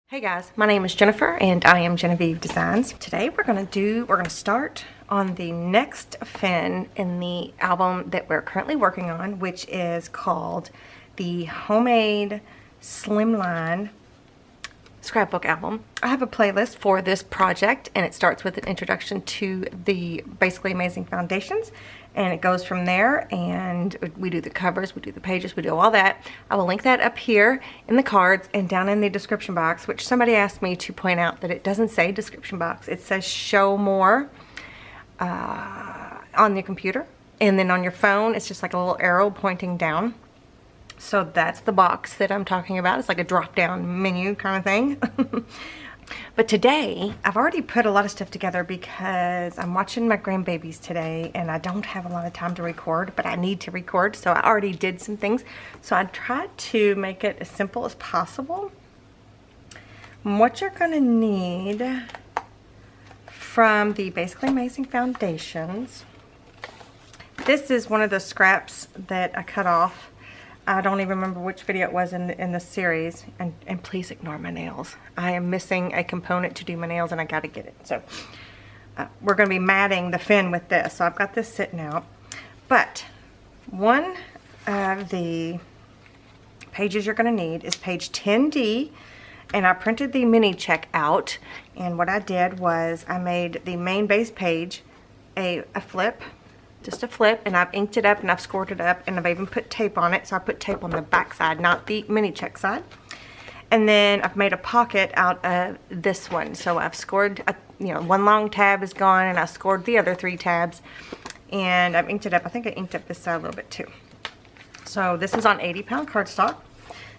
Hey guys, my name is Jennifer and I am Genevieve Designs. Today we're gonna start on the next fin in the album that we're currently working on, which is called the Homemade Slimline Scrapbook album. I have a playlist for this project and it starts with an introduction to the Basically Amazing foundations, and it goes from there, and we do the covers, we do the pages, we do all that. I will link that up here in the cards and down in the description box, which somebody asked me to point out that it doesn't say description box. It says show more on your computer, and then on your phone it's just like a little arrow pointing down. So that's the box that I'm talking about. It's like a drop down menu kind of thing. But today, I've already put a lot of stuff together because I'm watching my grandbabies today and I don't have a lot of time to record, but I need to record, so I already did some things. So I tried to make it as simple as possible. And what you're going to need from the Basically Amazing foundations, this is one of the scraps that I cut off. I don't even remember which video it was in the series, and please ignore my nails. I am missing a component to do my nails and I gotta get it. So we're gonna be matting the fin with this. So I've got this sitting out. But one of the pages you're gonna need is page 10D, and I printed the mini check out, and what I did was I made the main base page a flip. Just a flip, and I've inked it up and I've scored it up, and I've even put tape on it. So I put tape on the back side, not the mini check side. And then I've made a pocket out of this one. So I've scored, one long tab is gone, and I scored the other 3 tabs, and I've inked it up. I think I inked up this side a little bit too. So this is on 80-pound cardstock.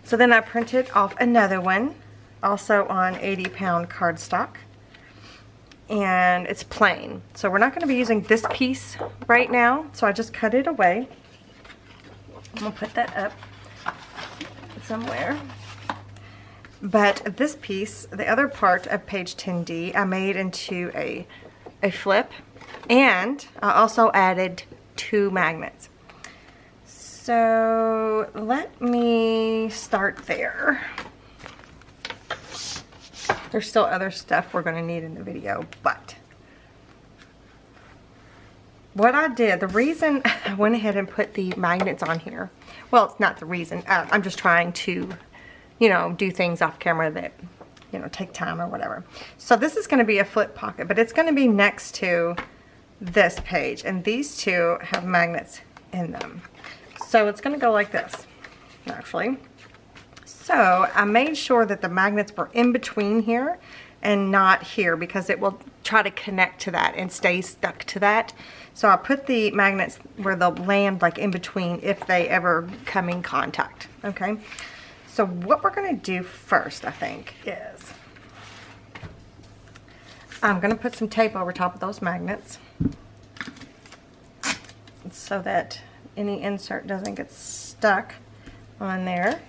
So then I printed off another one, also on 80-pound cardstock. And it's plain, so we're not going to be using this piece right now, so I just cut it away. I'm going to put that up somewhere. But this piece, the other part of page 10D, I made into a flip, and I also added 2 magnets. So let me start there. There's still other stuff we're going to need in the video, but what I did, the reason I went ahead and put the magnets on here, well, it's not the reason. I'm just trying to, do things off camera that, take time or whatever. So this is going to be a flip pocket, but it's going to be next to this page, and these 2 have magnets in them. So it's going to go like this, actually. So I made sure that the magnets were in between here and not here, because it will try to connect to that and stay stuck to that. So I put the magnets where they'll land, like in between, if they ever come in contact. Okay, so what we're going to do first, I think, is I'm going to put some tape over top of those magnets so that any insert doesn't get stuck on there.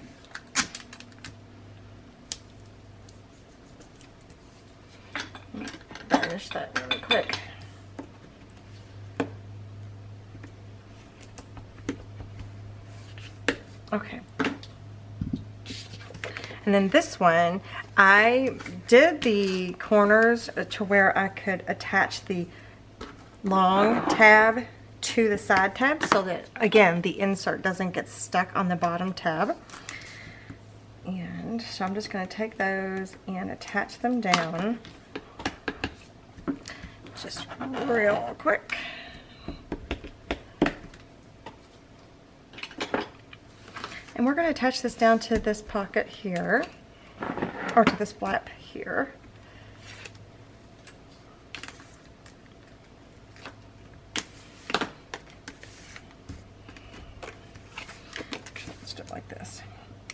Finish that really quick. Okay. And then this one, I did the corners to where I could attach the long tab to the side tab, so that, again, the insert doesn't get stuck on the bottom tab. And so I'm just going to take those and attach them down. Just real quick. And we're going to attach this down to this pocket here, or to this flap here. Let's do it like this.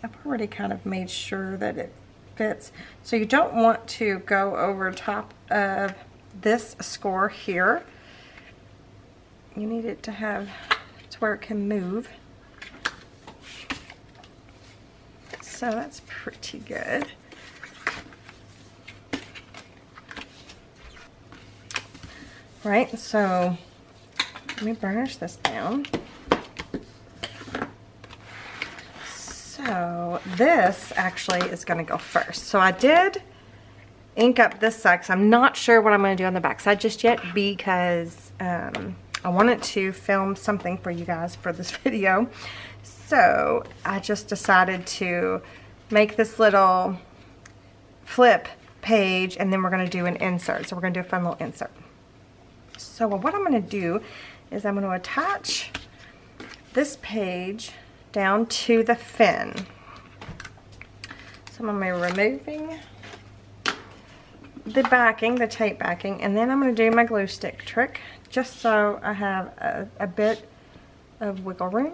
I've already kind of made sure that it fits. So you don't want to go over top of this score here. You need it to have to where it can move. So that's pretty good. Right, so let me burnish this down. So So this actually is going to go first. So I did ink up this side because I'm not sure what I'm going to do on the back side just yet, because I wanted to film something for you guys for this video. So I just decided to make this little flip page, and then we're going to do an insert. So we're going to do a fun little insert. So what I'm going to do is I'm going to attach this page down to the fin. So I'm going to be removing the backing, the tape backing, and then I'm going to do my glue stick trick just so I have a bit of wiggle room.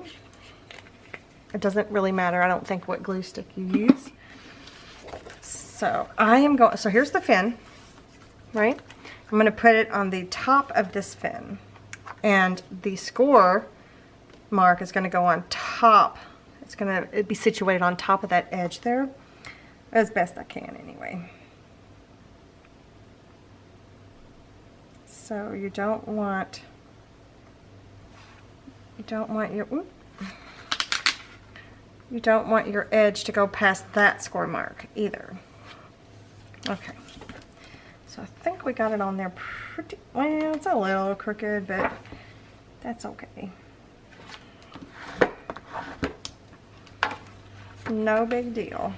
It doesn't really matter, I don't think, what glue stick you use. So so here's the fin, right? I'm going to put it on the top of this fin, and the score mark is going to go on top. It's going to be situated on top of that edge there, as best I can anyway. So you don't want your edge to go past that score mark either. Okay, so I think we got it on there pretty well. It's a little crooked, but that's okay. No big deal.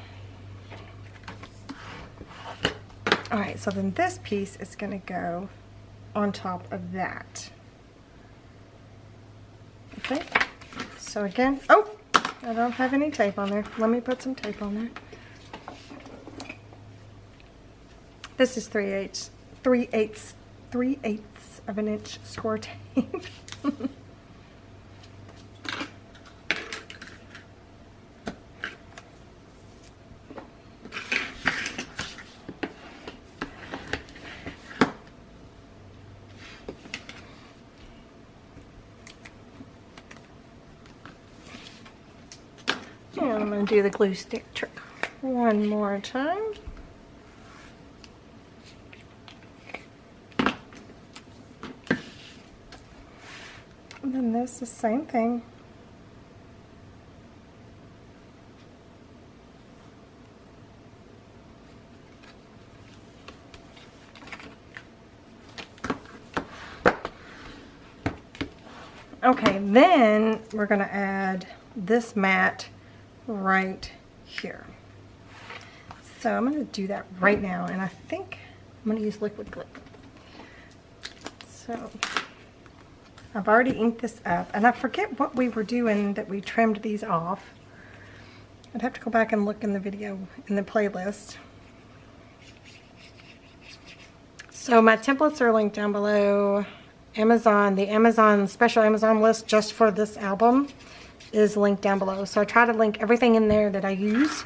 Alright, so then this piece is going to go on top of that. Okay, so again, oh, I don't have any tape on there. Let me put some tape on there. This is 3/8 of an inch score tape. And I'm going to do the glue stick trick one more time. And then this is the same thing. Okay, then we're going to add this mat right here. So I'm going to do that right now, and I think I'm going to use liquid glue. So I've already inked this up, and I forget what we were doing that we trimmed these off. I'd have to go back and look in the video, in the playlist. So my templates are linked down below. Amazon, the Amazon special Amazon list just for this album is linked down below. So I try to link everything in there that I use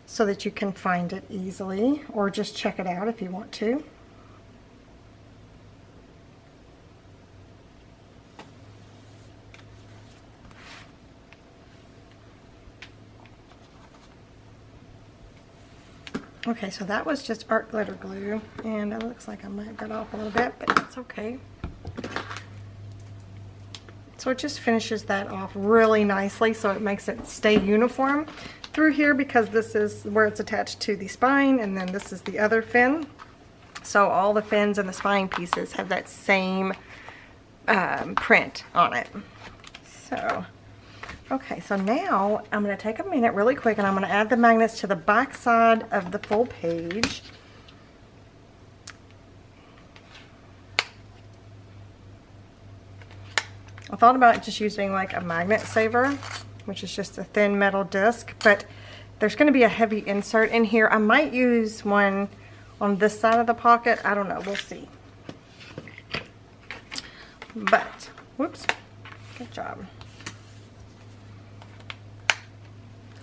so that you can find it easily, or just check it out if you want to. Okay, so that was just art glitter glue, and it looks like I might have got off a little bit, but that's okay. So it just finishes that off really nicely, so it makes it stay uniform through here, because this is where it's attached to the spine, and then this is the other fin. So all the fins and the spine pieces have that same print on it. So, okay, so now I'm going to take a minute really quick, and I'm going to add the magnets to the back side of the full page. I thought about just using like a magnet saver, which is just a thin metal disc, but there's going to be a heavy insert in here. I might use one on this side of the pocket. I don't know. We'll see. But, whoops, good job.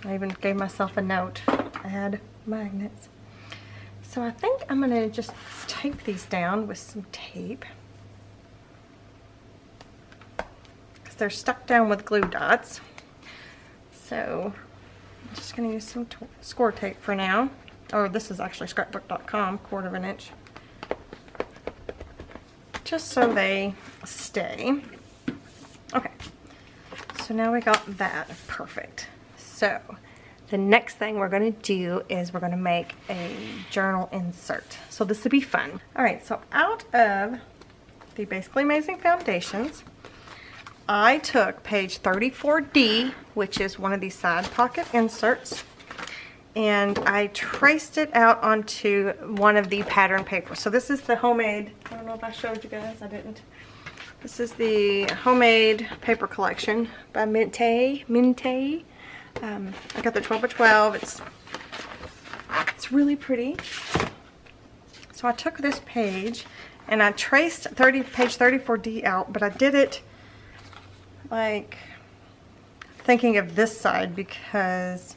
I even gave myself a note. Add magnets. So I think I'm going to just tape these down with some tape. They're stuck down with glue dots. So I'm just going to use some score tape for now. Oh, this is actually scrapbookcom, 1/4 inch. Just so they stay. Okay, so now we got that perfect. So the next thing we're going to do is we're going to make a journal insert. So this will be fun. All right, so out of the Basically Amazing Foundations, I took page 34D, which is one of these side pocket inserts, and I traced it out onto one of the pattern papers. So this is the homemade, I don't know if I showed you guys, I didn't. This is the homemade paper collection by Mintay. I got the 12 by 12. It's really pretty. So I took this page and I traced page 34D out, but I did it like thinking of this side because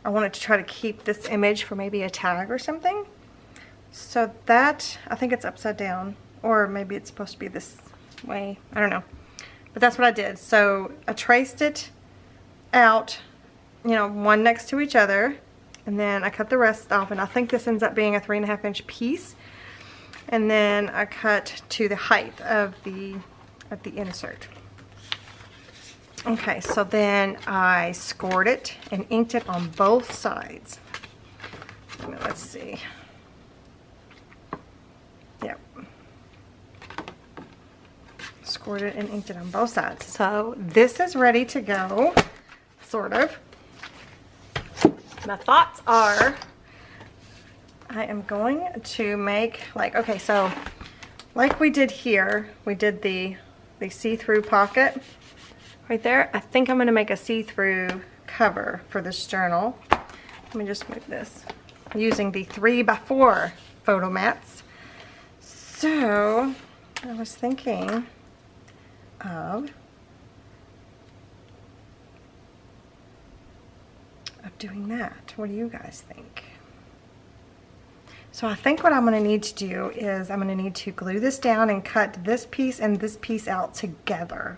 I wanted to try to keep this image for maybe a tag or something. So that, I think it's upside down, or maybe it's supposed to be this way. I don't know. But that's what I did. So I traced it out, you know, one next to each other, and then I cut the rest off, and I think this ends up being a 3.5 inch piece. And then I cut to the height of the insert. Okay, so then I scored it and inked it on both sides. Let's see. Yep. Scored it and inked it on both sides. So this is ready to go, sort of. My thoughts are, I am going to make, like, okay, so like we did here, we did the see-through pocket right there. I think I'm going to make a see-through cover for this journal. Let me just move this. Using the 3x4 photo mats. So I was thinking of doing that. What do you guys think? So I think what I'm going to need to do is I'm going to need to glue this down and cut this piece and this piece out together.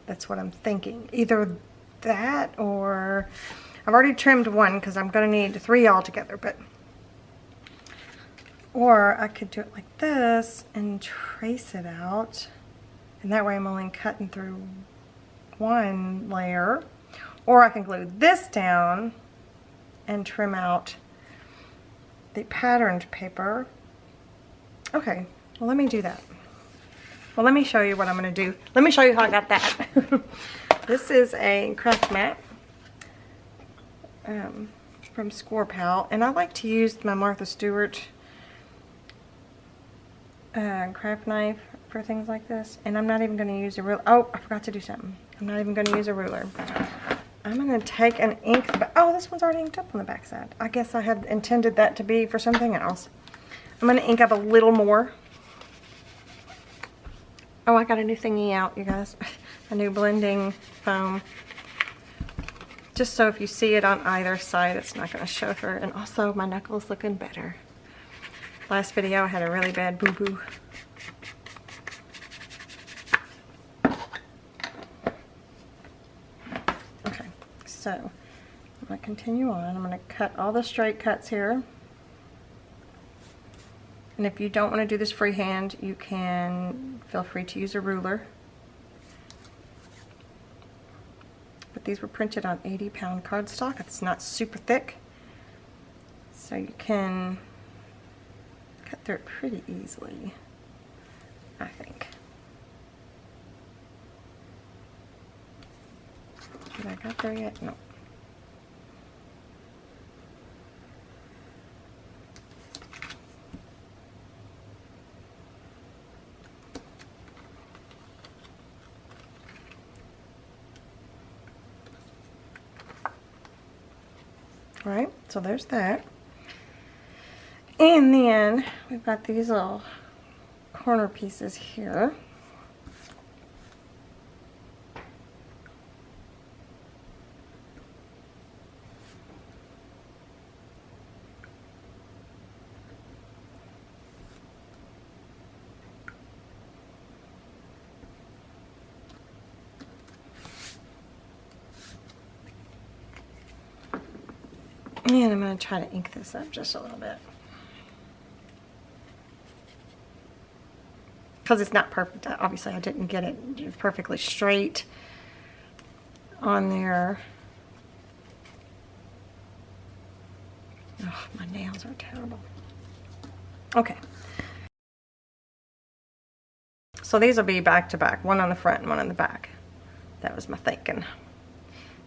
That's what I'm thinking. Either that, or I've already trimmed one because I'm going to need 3 all together, but or I could do it like this and trace it out, and that way I'm only cutting through one layer. Or I can glue this down and trim out the patterned paper. Okay, well, let me do that. Well, let me show you what I'm going to do. Let me show you how I got that. This is a craft mat from Scrapbook, and I like to use my Martha Stewart craft knife for things like this. And I'm not even going to use a ruler. Oh, I forgot to do something. I'm not even going to use a ruler. I'm going to take an ink. Oh, this one's already inked up on the back side. I guess I had intended that to be for something else. I'm going to ink up a little more. Oh, I got a new thingy out, you guys. A new blending foam. Just so if you see it on either side, it's not going to show through. And also, my knuckles looking better. Last video, I had a really bad boo-boo. Okay, so I'm going to continue on. I'm going to cut all the straight cuts here. And if you don't want to do this freehand, you can feel free to use a ruler. But these were printed on 80-pound cardstock. It's not super thick, so you can cut through it pretty easily, I think. Did I got there yet? No. Right, so there's that. And then we've got these little corner pieces here. And I'm going to try to ink this up just a little bit. Because it's not perfect. Obviously, I didn't get it perfectly straight on there. Oh, my nails are terrible. Okay. So these will be back to back, one on the front and one on the back. That was my thinking.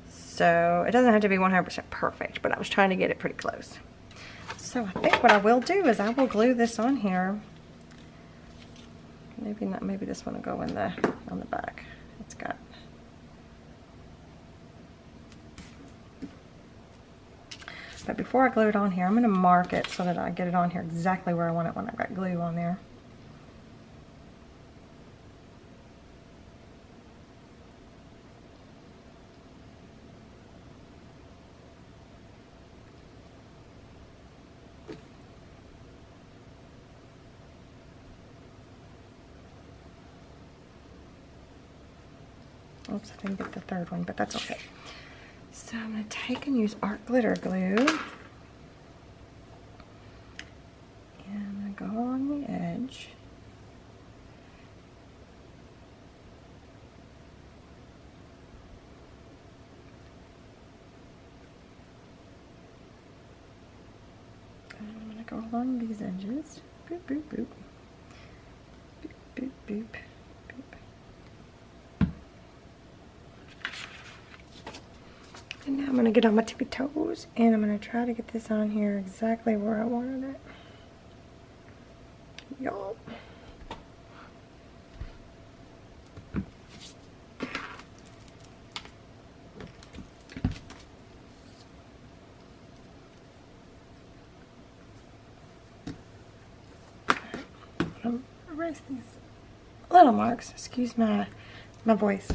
So it doesn't have to be 100% perfect, but I was trying to get it pretty close. So I think what I will do is I will glue this on here. Maybe not, maybe this one will go in the on the back. It's got but before I glue it on here, I'm going to mark it so that I get it on here exactly where I want it when I've got glue on there. Oops, I didn't get the third one, but that's okay. So I'm going to take and use art glitter glue. And I'm going to go along the edge. And I'm going to go along these edges. Boop, boop, boop. Boop, boop, boop. And now I'm going to get on my tippy toes and I'm going to try to get this on here exactly where I wanted it. Yup. Erase these little marks. Excuse my voice.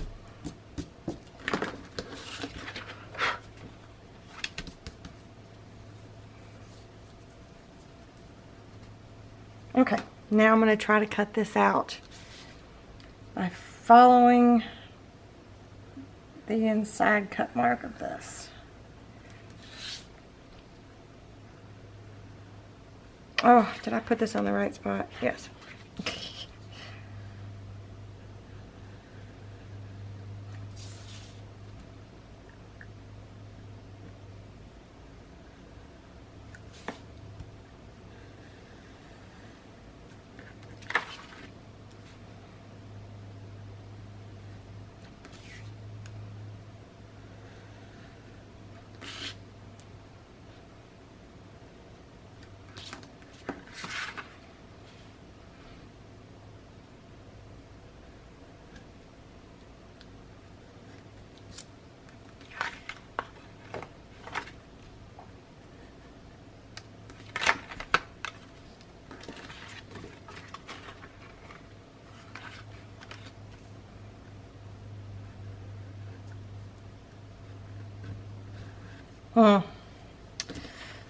Okay, now I'm going to try to cut this out by following the inside cut mark of this. Oh, did I put this on the right spot? Yes.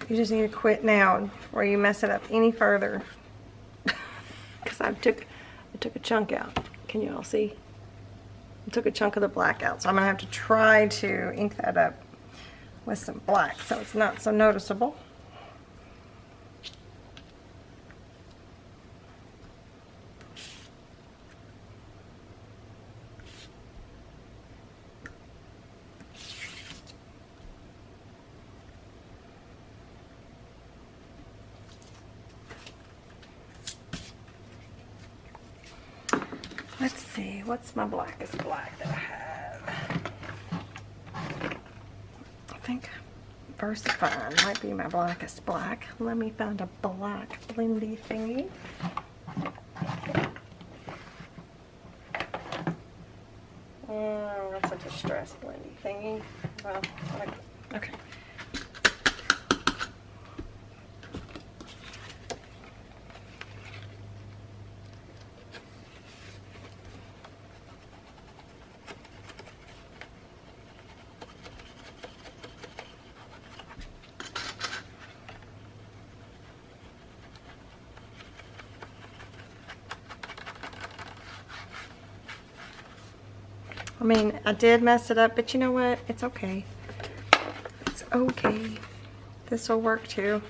You just need to quit now before you mess it up any further. Because I took a chunk out. Can you all see? I took a chunk of the black out, so I'm going to have to try to ink that up with some black so it's not so noticeable. Let's see, what's my blackest black that I have? I think Versifine might be my blackest black. Let me find a black blendy thingy. Oh, that's a distress blendy thingy. Well, okay. I mean, I did mess it up, but you know what? It's okay. It's okay. This will work too.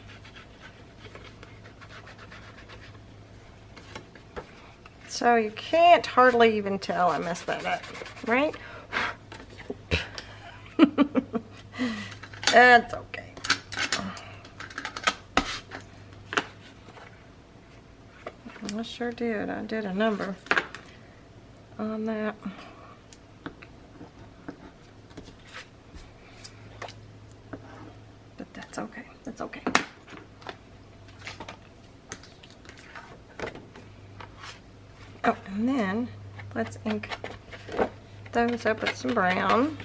So you can't hardly even tell I messed that up, right? That's okay. I sure did. I did a number on that. But that's okay. That's okay. Oh, and then let's ink those up with some brown.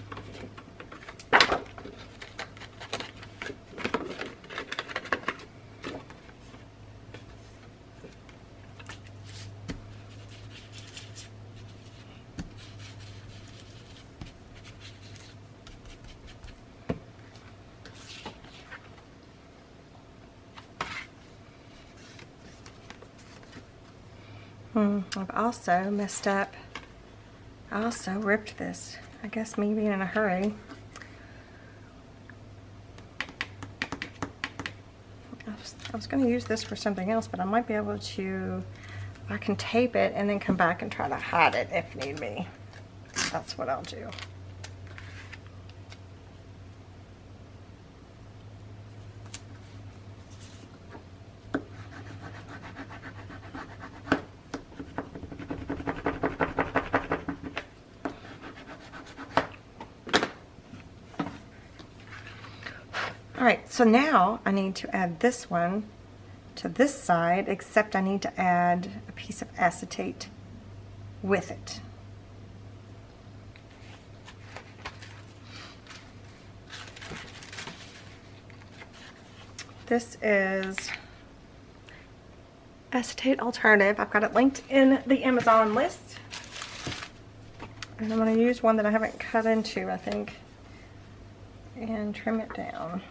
I've also messed up. I also ripped this. I guess me being in a hurry. I was going to use this for something else, but I might be able to, I can tape it and then come back and try to hide it if need be. That's what I'll do. Alright, so now I need to add this one to this side, except I need to add a piece of acetate with it. This is Acetate Alternative. I've got it linked in the Amazon list. And I'm going to use one that I haven't cut into, I think, and trim it down.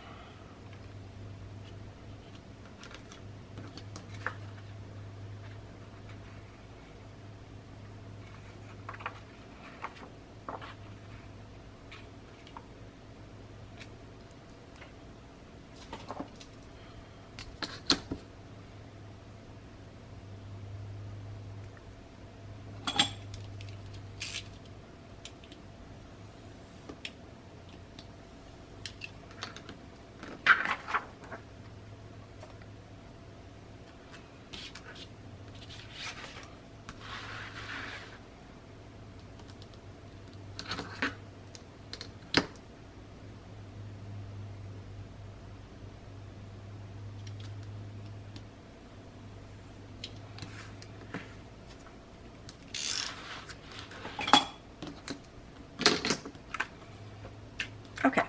Okay,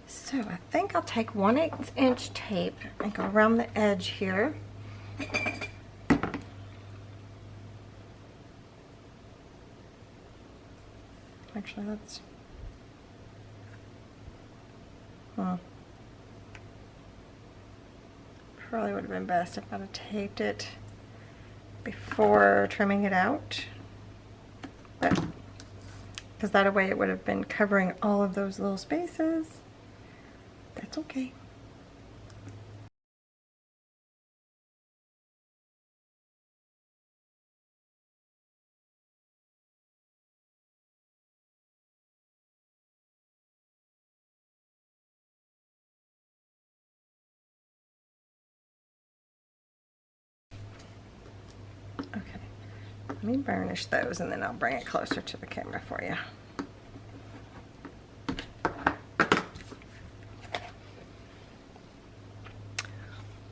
so I think I'll take 1/8 inch tape and go around the edge here. Actually, that's probably would have been best if I'd have taped it before trimming it out, but because that way it would have been covering all of those little spaces. That's okay. Okay, let me burnish those and then I'll bring it closer to the camera for you.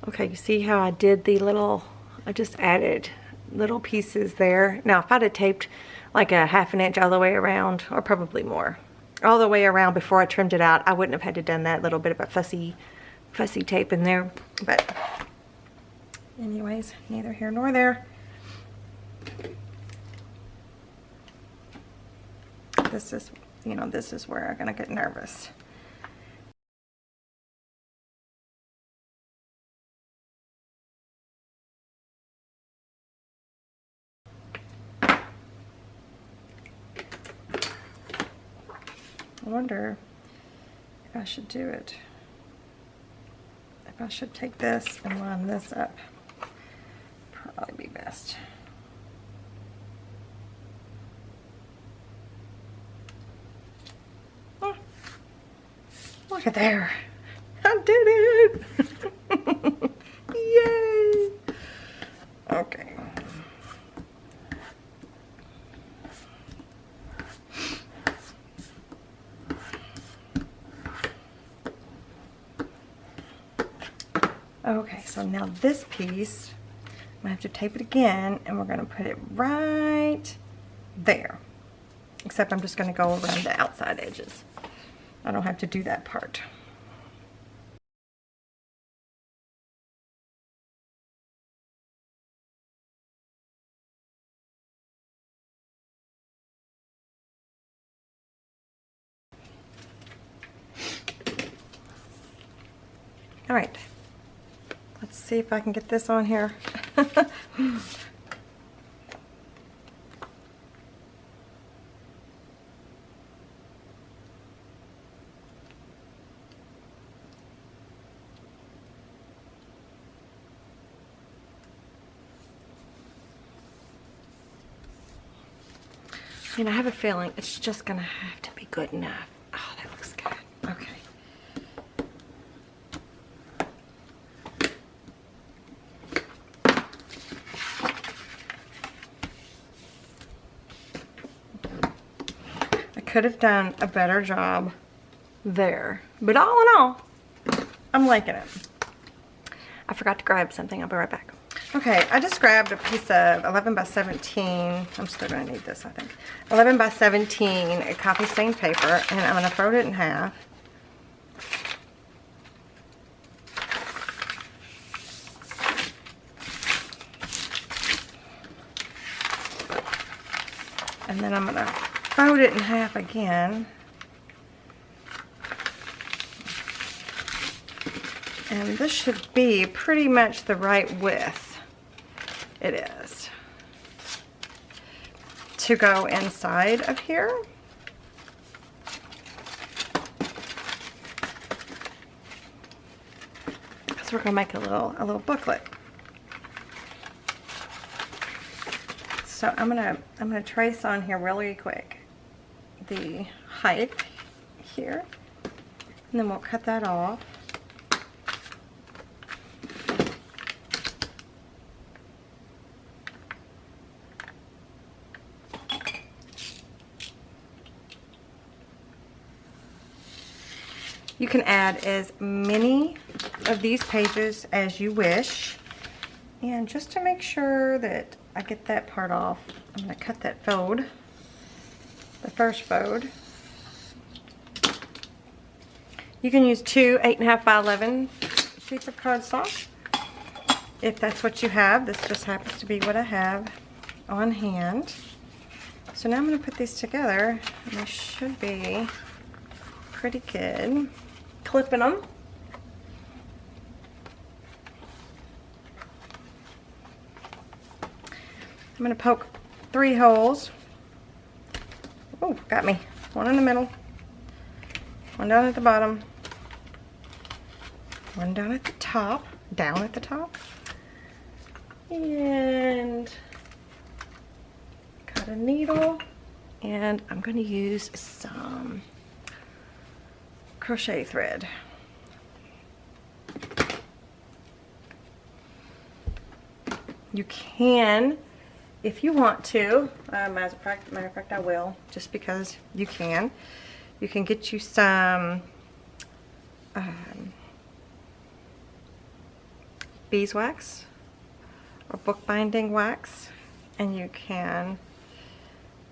Okay, you see how I did the little, I just added little pieces there. Now, if I'd have taped like a 1/2 inch all the way around, or probably more, all the way around before I trimmed it out, I wouldn't have had to done that little bit of a fussy tape in there. But anyways, neither here nor there. This is, you know, this is where I'm gonna get nervous. I wonder if I should do it. If I should take this and line this up. Probably be best. Oh, look at there. I did it. Yay. Okay, Okay, so now this piece, I'm going to have to tape it again, and we're going to put it right there. Except I'm just going to go around the outside edges. I don't have to do that part. All right, let's see if I can get this on here. And I have a feeling it's just gonna have to be good enough. Oh, that looks good. Okay. I could have done a better job there, but all in all, I'm liking it. I forgot to grab something. I'll be right back. Okay, I just grabbed a piece of 11 by 17. I'm still going to need this, I think. 11 by 17 copy stained paper, and I'm going to fold it in half. And then I'm going to fold it in half again. And this should be pretty much the right width. It is. To go inside of here. So we're gonna make a little booklet. So I'm gonna trace on here really quick the height here, and then we'll cut that off. You can add as many of these pages as you wish. And just to make sure that I get that part off, I'm going to cut that fold, the first fold. You can use two 8.5 by 11 sheets of cardstock if that's what you have. This just happens to be what I have on hand. So now I'm going to put these together, and they should be pretty good. Clipping them. I'm going to poke 3 holes. Oh, got me. One in the middle, one down at the bottom, one down at the top, and got a needle, and I'm going to use some crochet thread. You can, if you want to, matter of fact I will, just because you can get you some beeswax or bookbinding wax, and you can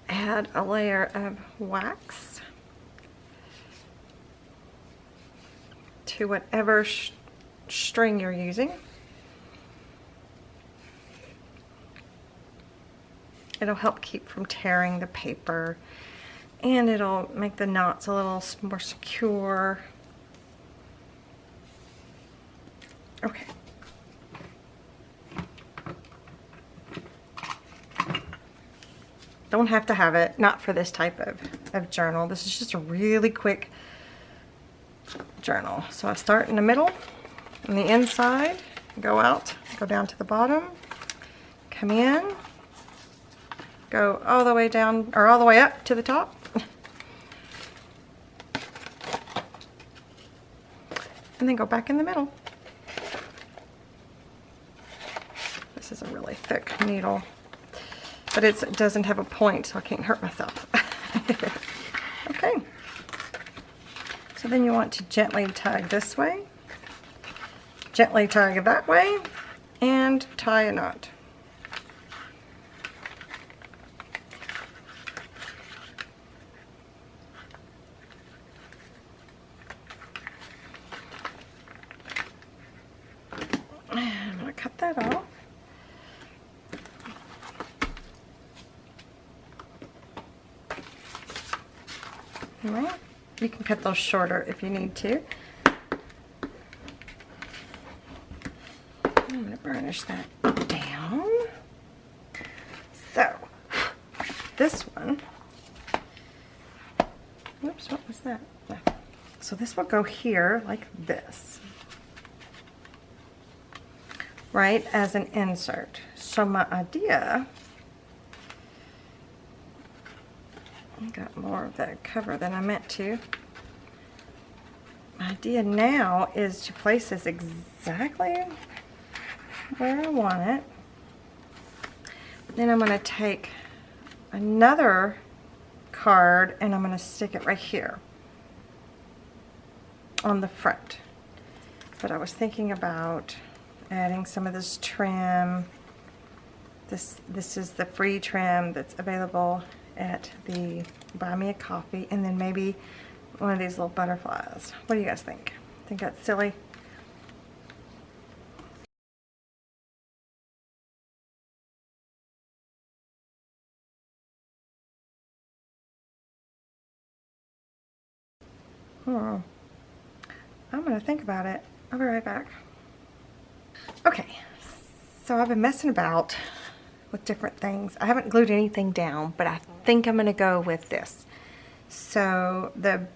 add a layer of wax to whatever string you're using. It'll help keep from tearing the paper, and it'll make the knots a little more secure. Okay. Don't have to have it, not for this type of journal. This is just a really quick journal. So I start in the middle, on the inside, go out, go down to the bottom, come in, go all the way down, or all the way up to the top. And then go back in the middle. This is a really thick needle, but it doesn't have a point, so I can't hurt myself. Okay. So then you want to gently tug this way, Gently tie it that way and tie a knot. I'm going to cut that off. Alright, you can cut those shorter if you need to. I'm going to burnish that down. So, this one, whoops, what was that? No. So this will go here like this, right, as an insert. So my idea, I got more of that cover than I meant to. My idea now is to place this exactly where I want it. Then I'm going to take another card and I'm going to stick it right here on the front. But I was thinking about adding some of this trim. This is the free trim that's available at the Buy Me a Coffee, and then maybe one of these little butterflies. What do you guys think? Think that's silly? I'm gonna think about it. I'll be right back. Okay, so I've been messing about with different things. I haven't glued anything down, but I think I'm gonna go with this. So the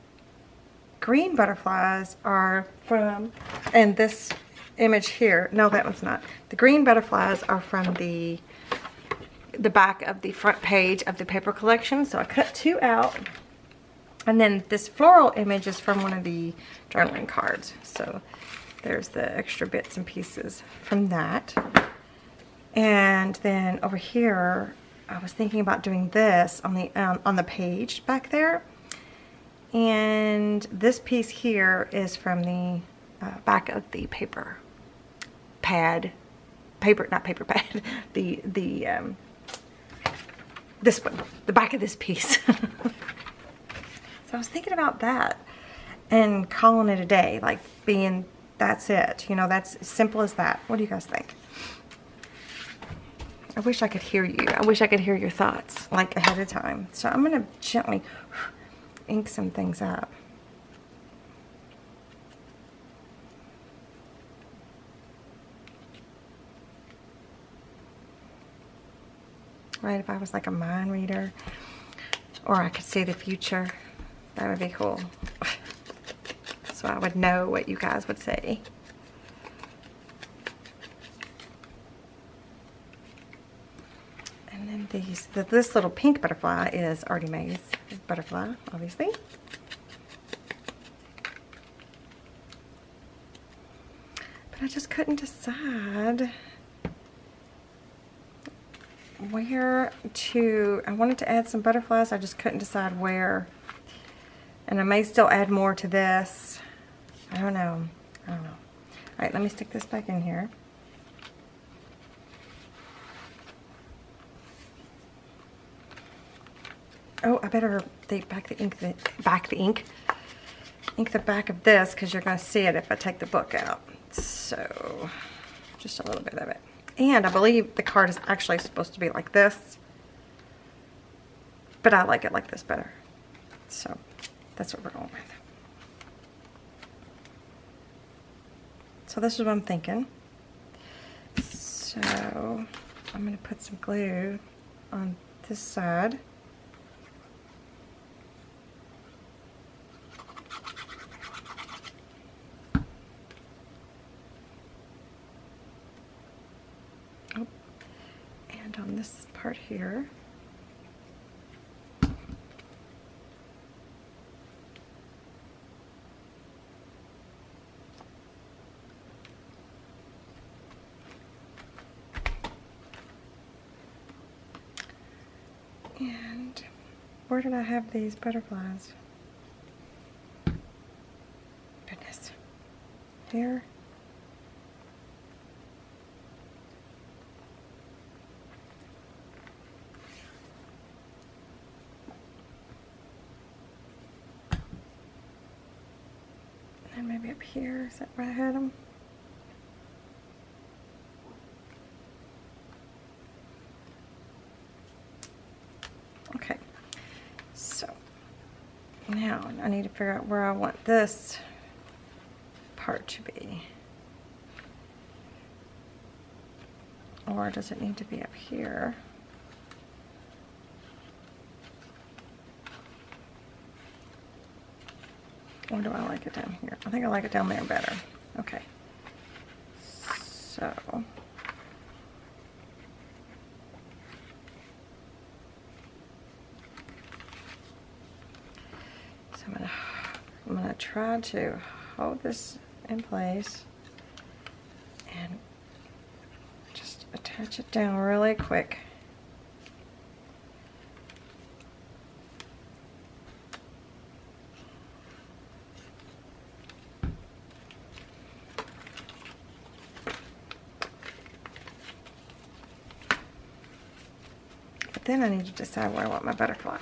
green butterflies are from, and this image here, no, that one's not. The green butterflies are from the back of the front page of the paper collection. So I cut two out. And then this floral image is from one of the journaling cards. So there's the extra bits and pieces from that. And then over here, I was thinking about doing this on the page back there. And this piece here is from the back of the paper pad. Not paper pad. This one, the back of this piece. So I was thinking about that and calling it a day, like being, that's it. You know, that's as simple as that. What do you guys think? I wish I could hear you. I wish I could hear your thoughts, like ahead of time. So I'm going to gently ink some things up. Right, if I was like a mind reader, or I could see the future. That would be cool. So I would know what you guys would say. And then this little pink butterfly is Artie Mae's butterfly, obviously. But I just couldn't decide where to, I wanted to add some butterflies, I just couldn't decide where. And I may still add more to this. I don't know. Alright, let me stick this back in here. Oh, I better ink the back of this, because you're going to see it if I take the book out. So, just a little bit of it. And I believe the card is actually supposed to be like this, but I like it like this better. So that's what we're going with. So this is what I'm thinking. So I'm going to put some glue on this side. Oh, and on this part here. And where did I have these butterflies? Goodness. Here. maybe up here. Is that where I had them? Okay, so now I need to figure out where I want this part to be. Or does it need to be up here? Or do I like it down here? I think I like it down there better. Okay. So I'm gonna try to hold this in place and just attach it down really quick. But then I need to decide where I want my butterfly.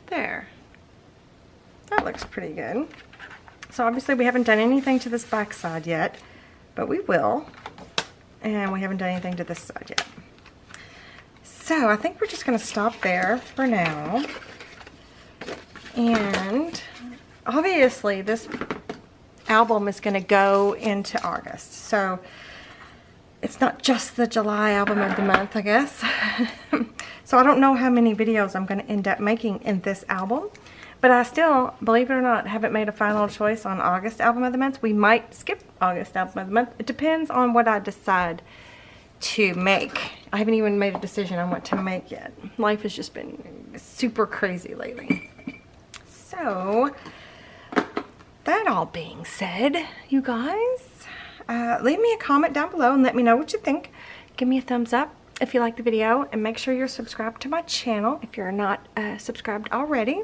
There. That looks pretty good. So obviously we haven't done anything to this back side yet, but we will. And we haven't done anything to this side yet. So I think we're just going to stop there for now. And obviously this album is going to go into August. So it's not just the July album of the month, I guess. So I don't know how many videos I'm going to end up making in this album. But I still, believe it or not, haven't made a final choice on August album of the month. We might skip August album of the month. It depends on what I decide to make. I haven't even made a decision on what to make yet. Life has just been super crazy lately. So, that all being said, you guys, leave me a comment down below and let me know what you think. Give me a thumbs up if you like the video, and make sure you're subscribed to my channel if you're not subscribed already.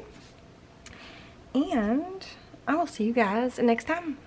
And I will see you guys next time.